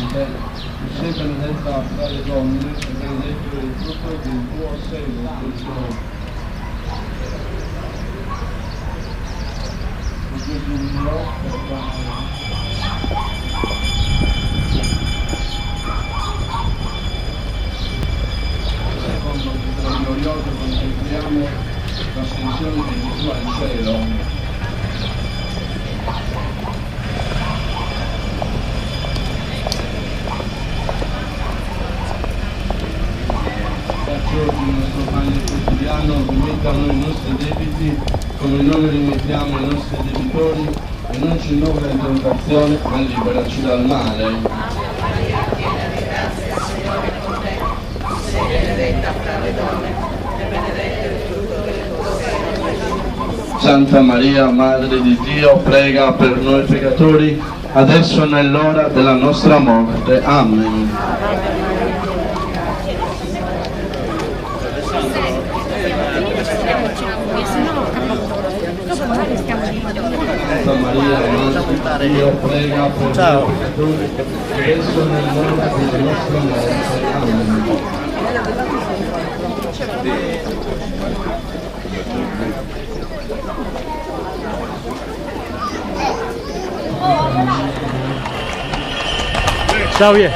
in te. Tu sei benedetta fra le donne e benedetto è il frutto del tuo seno, Gesù. Gesù mio, secondo il glorioso contempliamo l'ascensione di Gesù al cielo. Il nostro pane quotidiano, rimetta a noi i nostri debiti, come noi rimettiamo i nostri debitori, e non ci indurre in tentazione, ma liberaci dal male. Maria, piena di grazia, il Signore è con te. Tu sei benedetta fra le donne, e benedetto il frutto del tuo seno, Gesù. Santa Maria, Madre di Dio, prega per noi peccatori, adesso e nell'ora della nostra morte. Amen. Santa Maria, Madre di Dio, prega per noi peccatori, adesso e nell'ora della nostra morte. Amen. Ciao, via.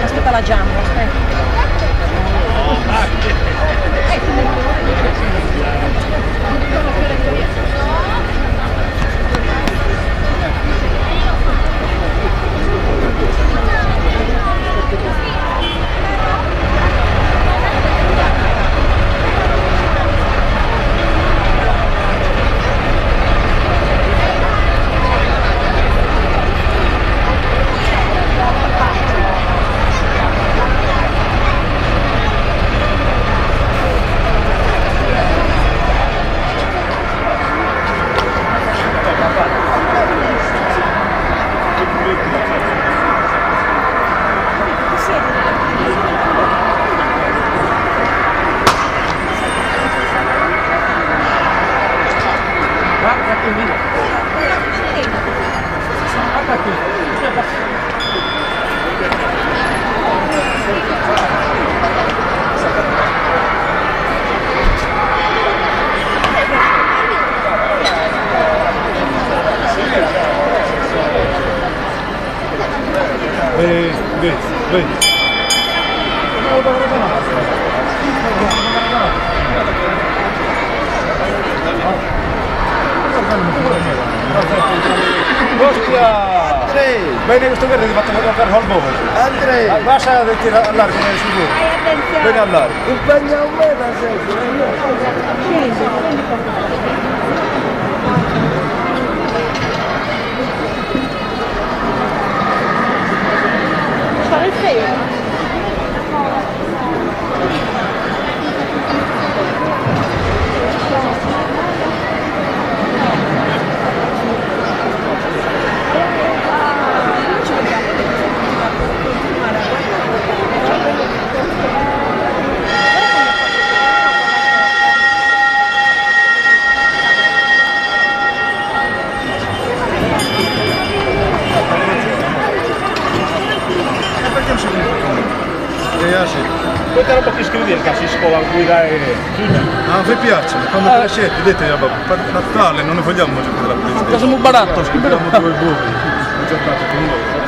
Aspetta la giamma, Vedi. Hostia! Andrei! Bene questo verde ti fatto fotografare col bobo. Andrei! Lascia di tirare all'arco nel sicuro. Bene all'arco. Impegna un me da sempre. Fare il feio. Questa roba che scrivi che si scuola a guidare. Ah, vi piace, quando crescete dite per Natale non ne vogliamo giocare la PlayStation. Siamo baratto, Abbiamo due buchi, ho giocato con loro.